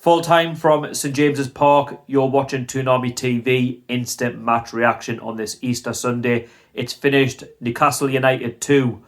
Full time from St James's Park. You're watching Toon Army TV instant match reaction on this Easter Sunday. It's finished Newcastle United 2,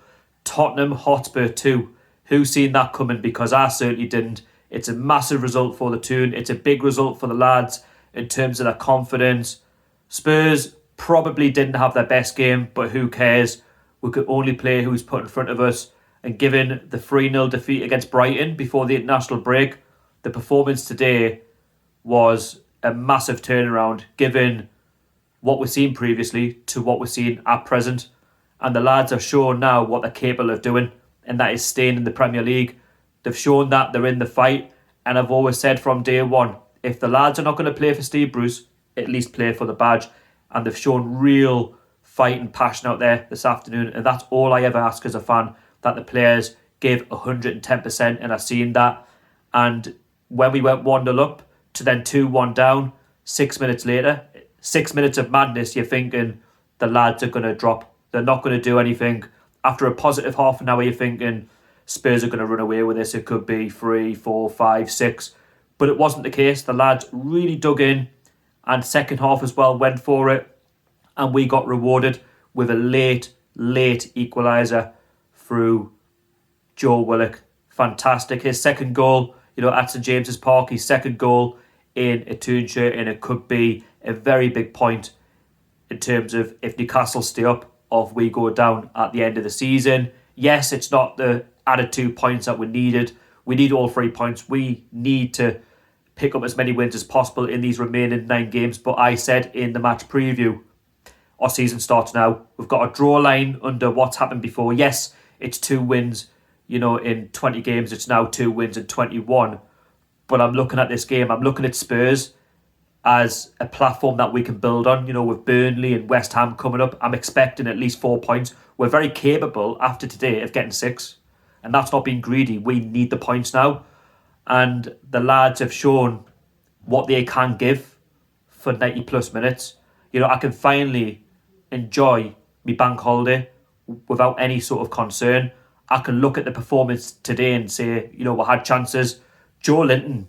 Tottenham Hotspur 2. Who's seen that coming? Because I certainly didn't. It's a massive result for the Toon. It's a big result for the lads in terms of their confidence. Spurs probably didn't have their best game, but who cares? We could only play who's put in front of us. And given the 3-0 defeat against Brighton before the international break, the performance today was a massive turnaround given what we've seen previously to what we're seeing at present. And the lads have shown now what they're capable of doing, and that is staying in the Premier League. They've shown that they're in the fight, and I've always said from day one, if the lads are not going to play for Steve Bruce, at least play for the badge. And they've shown real fight and passion out there this afternoon, and that's all I ever ask as a fan, that the players give 110%, and I've seen that. And when we went 1-0 up to then 2-1 down, 6 minutes later, 6 minutes of madness, you're thinking the lads are going to drop. They're not going to do anything. After a positive half an hour, you're thinking Spurs are going to run away with this. It could be 3, 4, 5, 6. But it wasn't the case. The lads really dug in, and second half as well went for it. And we got rewarded with a late equaliser through Joe Willock. Fantastic. His second goal, at St James's Park, his second goal in a Toon shirt, and it could be a very big point in terms of if Newcastle stay up or if we go down at the end of the season. Yes, it's not the added 2 points that we needed. We need all 3 points. We need to pick up as many wins as possible in these remaining 9 games. But I said in the match preview, our season starts now. We've got a draw line under what's happened before. Yes, it's 2 wins, in 20 games. It's now 2 wins in 21. But I'm looking at this game. I'm looking at Spurs as a platform that we can build on. With Burnley and West Ham coming up, I'm expecting at least 4 points. We're very capable after today of getting 6. And that's not being greedy. We need the points now. And the lads have shown what they can give for 90 plus minutes. I can finally enjoy my bank holiday without any sort of concern. I can look at the performance today and say, we had chances. Joe Linton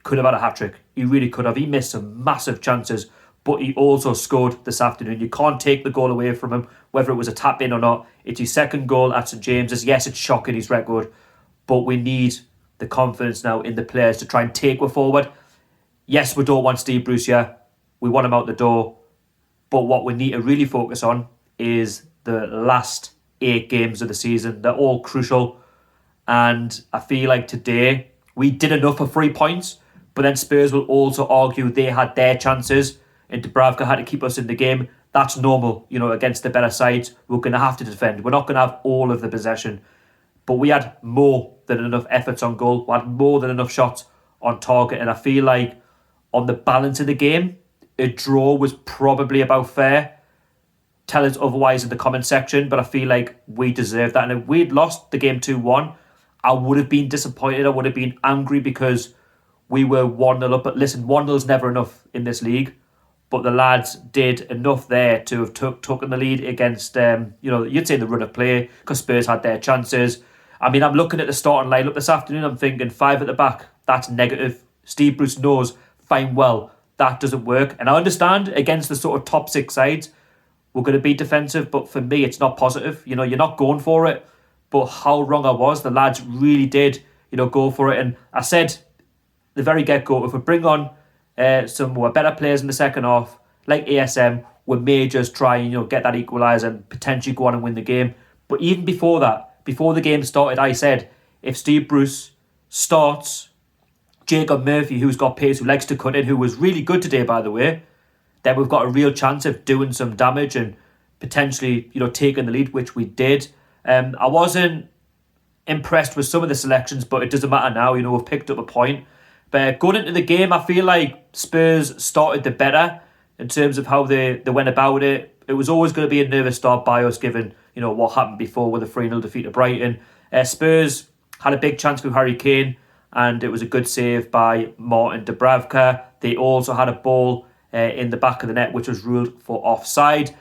could have had a hat-trick. He really could have. He missed some massive chances, but he also scored this afternoon. You can't take the goal away from him, whether it was a tap-in or not. It's his second goal at St James's. Yes, it's shocking, his record, but we need the confidence now in the players to try and take it forward. Yes, we don't want Steve Bruce here. We want him out the door. But what we need to really focus on is the last 8 games of the season. They're all crucial. And I feel like today we did enough for 3 points. But then Spurs will also argue they had their chances and Dubravka had to keep us in the game. That's normal, against the better sides. We're going to have to defend. We're not going to have all of the possession. But we had more than enough efforts on goal. We had more than enough shots on target. And I feel like on the balance of the game, a draw was probably about fair. Tell us otherwise in the comment section, but I feel like we deserve that. And if we'd lost the game 2-1, I would have been disappointed. I would have been angry because we were 1-0 up. But listen, 1-0 is never enough in this league. But the lads did enough there to have taken the lead against, you'd say the run of play, because Spurs had their chances. I mean, I'm looking at the starting lineup this afternoon. I'm thinking 5 at the back. That's negative. Steve Bruce knows fine well that doesn't work. And I understand against the sort of top 6 sides, we're going to be defensive. But for me, it's not positive. You're not going for it. But how wrong I was. The lads really did, go for it. And I said the very get-go, if we bring on some more better players in the second half, like ASM, we may just try and get that equaliser and potentially go on and win the game. But even before that, before the game started, I said, if Steve Bruce starts Jacob Murphy, who's got pace, who likes to cut in, who was really good today, by the way, then we've got a real chance of doing some damage and potentially, taking the lead, which we did. I wasn't impressed with some of the selections, but it doesn't matter now. We've picked up a point. But going into the game, I feel like Spurs started the better in terms of how they went about it. It was always going to be a nervous start by us, given what happened before with a 3-0 defeat to Brighton. Spurs had a big chance with Harry Kane, and it was a good save by Martin Dubravka. They also had a ball in the back of the net, which was ruled for offside.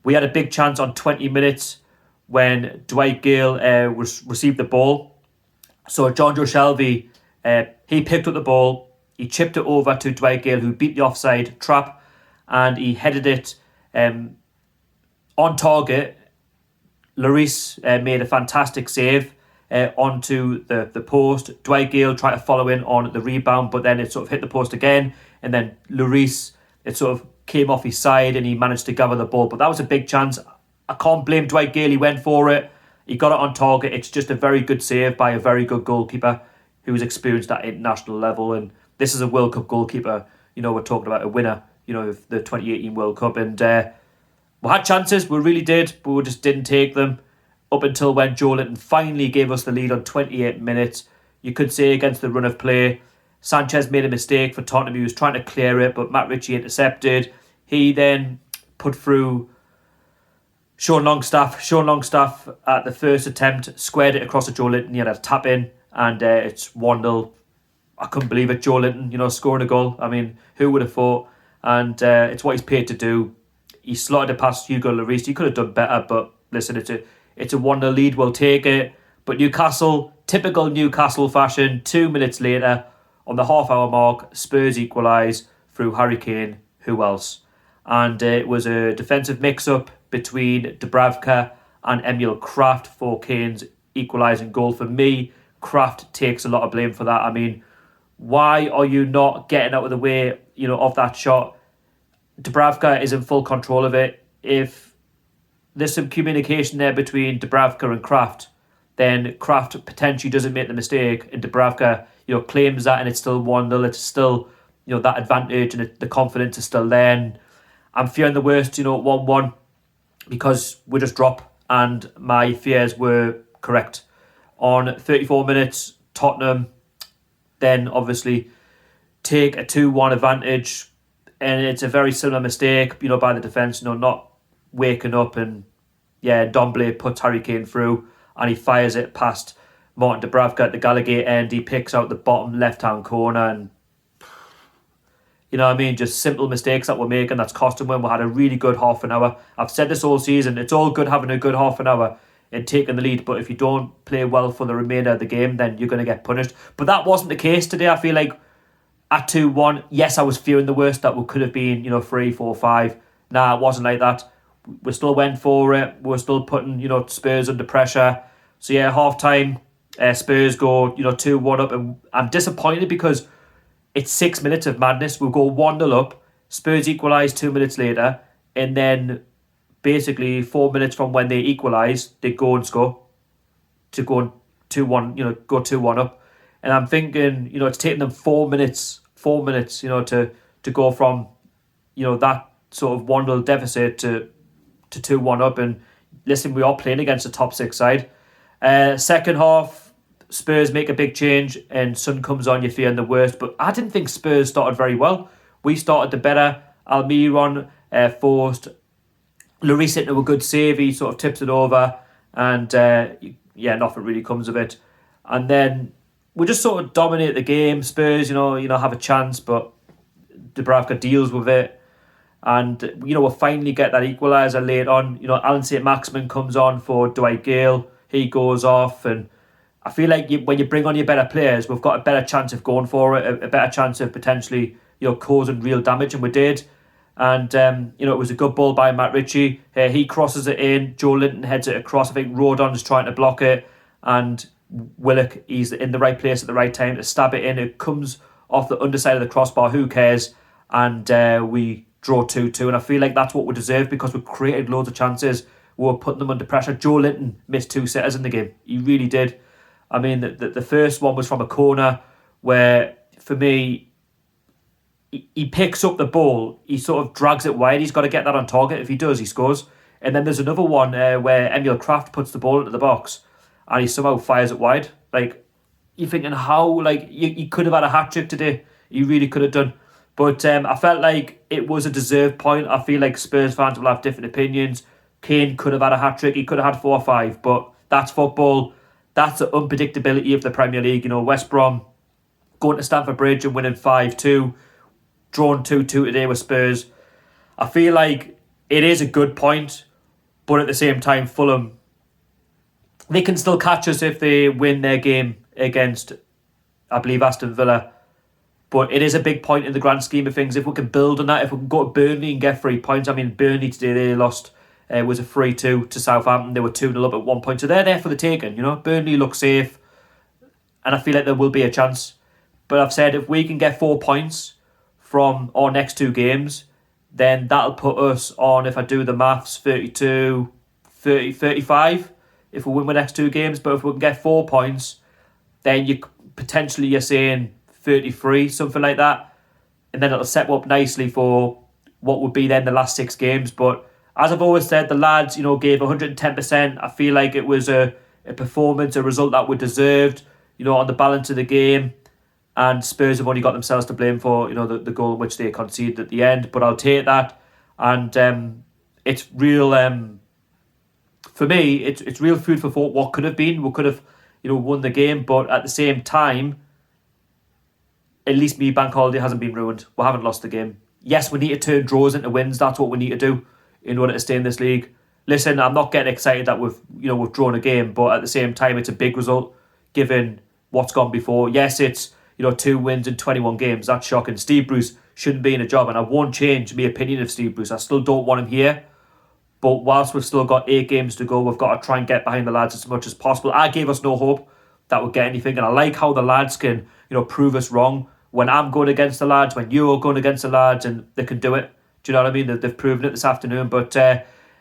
We had a big chance on 20 minutes when Dwight Gale received the ball. So John Joe Shelby, he picked up the ball, He chipped it over to Dwight Gale, who beat the offside trap, and he headed it on target. Lloris made a fantastic save onto the post. Dwight Gale tried to follow in on the rebound, but then it sort of hit the post again, and then Lloris, it sort of came off his side and he managed to gather the ball. But that was a big chance. I can't blame Dwight Gale. He went for it. He got it on target. It's just a very good save by a very good goalkeeper who's experienced at international level. And this is a World Cup goalkeeper. We're talking about a winner, of the 2018 World Cup. And we had chances. We really did. But we just didn't take them up until when Joelinton finally gave us the lead on 28 minutes. You could say against the run of play, Sanchez made a mistake for Tottenham. He was trying to clear it, but Matt Ritchie intercepted. He then put through Sean Longstaff. Sean Longstaff at the first attempt squared it across to Joelinton. He had a tap in, and it's 1-0. I couldn't believe it. Joelinton, scoring a goal. I mean, who would have thought? And it's what he's paid to do. He slotted it past Hugo Lloris. He could have done better, but listen, it's a 1-0 lead. We'll take it. But Newcastle, typical Newcastle fashion, 2 minutes later, on the half-hour mark, Spurs equalise through Harry Kane. Who else? And it was a defensive mix-up between Dubravka and Emil Kraft for Kane's equalising goal. For me, Kraft takes a lot of blame for that. I mean, why are you not getting out of the way, of that shot? Dubravka is in full control of it. If there's some communication there between Dubravka and Kraft, then Kraft potentially doesn't make the mistake, and Dubravka, claims that, and it's still 1-0. It's still, that advantage, and the confidence is still there. And I'm fearing the worst, at 1-1, because we just drop, and my fears were correct. On 34 minutes, Tottenham then obviously take a 2-1 advantage, and it's a very similar mistake, by the defence, not waking up, and Domblé puts Harry Kane through, and he fires it past Martin Dubravka at the Gallagher end. He picks out the bottom left-hand corner, and just simple mistakes that we're making that's costing when we had a really good half an hour. I've said this all season, it's all good having a good half an hour and taking the lead, but if you don't play well for the remainder of the game, then you're going to get punished. But that wasn't the case today. I feel like at 2-1, yes, I was fearing the worst, that we could have been, 3, 4, 5. Nah, it wasn't like that. We still went for it. We were still putting, Spurs under pressure. So half-time, Spurs go, 2-1 up, and I'm disappointed because it's 6 minutes of madness. We'll go 1-0 up, Spurs equalise 2 minutes later, and then basically 4 minutes from when they equalise, they go and score to go 2-1, go 2-1 up. And I'm thinking, it's taking them 4 minutes, to go from, that sort of 1-0 deficit to 2-1 up. And listen, we are playing against a top 6 side. Second half, Spurs make a big change and Son comes on, you're fearing the worst. But I didn't think Spurs started very well. We started the better. Almiron forced Lloris into a good save. He sort of tips it over, and nothing really comes of it. And then we just sort of dominate the game. Spurs, have a chance, but Dubravka deals with it. And, we'll finally get that equaliser late on. Alan St-Maximin comes on for Dwight Gale. He goes off, and I feel like when you bring on your better players, we've got a better chance of going for it, a better chance of potentially, causing real damage, and we did. And, it was a good ball by Matt Ritchie. He crosses it in. Joelinton heads it across. I think Rodon's trying to block it, and Willock, he's in the right place at the right time to stab it in. It comes off the underside of the crossbar. Who cares? And we draw 2-2. And I feel like that's what we deserve because we created loads of chances. We were putting them under pressure. Joelinton missed 2 sitters in the game. He really did. I mean, the first one was from a corner where, for me, he picks up the ball. He sort of drags it wide. He's got to get that on target. If he does, he scores. And then there's another one where Emil Kraft puts the ball into the box and he somehow fires it wide. Like, you're thinking how, like, you could have had a hat-trick today. You really could have done. But I felt like it was a deserved point. I feel like Spurs fans will have different opinions. Kane could have had a hat-trick. He could have had 4 or 5. But that's football. That's the unpredictability of the Premier League. West Brom going to Stamford Bridge and winning 5-2. Drawn 2-2 today with Spurs. I feel like it is a good point. But at the same time, Fulham, they can still catch us if they win their game against, I believe, Aston Villa. But it is a big point in the grand scheme of things. If we can build on that, if we can go to Burnley and get 3 points. I mean, Burnley today, they lost, was a 3-2 to Southampton. They were 2-0 up at one point. So they're there for the taking, you know. Burnley look safe. And I feel like there will be a chance. But I've said if we can get 4 points from our next 2 games, then that'll put us on, if I do the maths, 32, 30, 35 if we win the next 2 games. But if we can get 4 points, then you're saying 33, something like that. And then it'll set up nicely for what would be then the last 6 games. But as I've always said, the lads, you know, gave 110%. I feel like it was a performance, a result that we deserved, you know, on the balance of the game. And Spurs have only got themselves to blame for, you know, the goal which they conceded at the end. But I'll take that. And it's real, for me, it's real food for thought what could have been. We could have, you know, won the game. But at the same time, at least me bank holiday hasn't been ruined. We haven't lost the game. Yes, we need to turn draws into wins. That's what we need to do in order to stay in this league. Listen, I'm not getting excited that we've drawn a game, but at the same time, it's a big result given what's gone before. Yes, it's, you know, 2 wins in 21 games. That's shocking. Steve Bruce shouldn't be in a job, and I won't change my opinion of Steve Bruce. I still don't want him here. But whilst we've still got 8 games to go, we've got to try and get behind the lads as much as possible. I gave us no hope that we'd get anything, and I like how the lads can, you know, prove us wrong. When I'm going against the lads, when you're going against the lads, and they can do it. Do you know what I mean? They've proven it this afternoon. But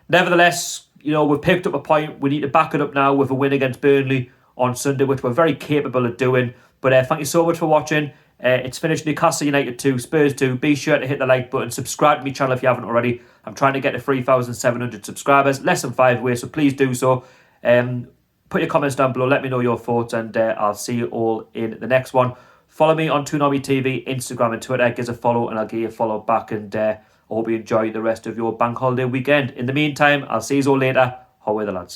nevertheless, you know, we've picked up a point. We need to back it up now with a win against Burnley on Sunday, which we're very capable of doing. But thank you so much for watching. It's finished Newcastle United 2, Spurs 2. Be sure to hit the like button. Subscribe to my channel if you haven't already. I'm trying to get to 3,700 subscribers. Less than 5 away, so please do so. Put your comments down below. Let me know your thoughts, and I'll see you all in the next one. Follow me on Toon TV, Instagram and Twitter. Give us a follow and I'll give you a follow back. And I hope you enjoy the rest of your bank holiday weekend. In the meantime, I'll see you all later. How are the lads?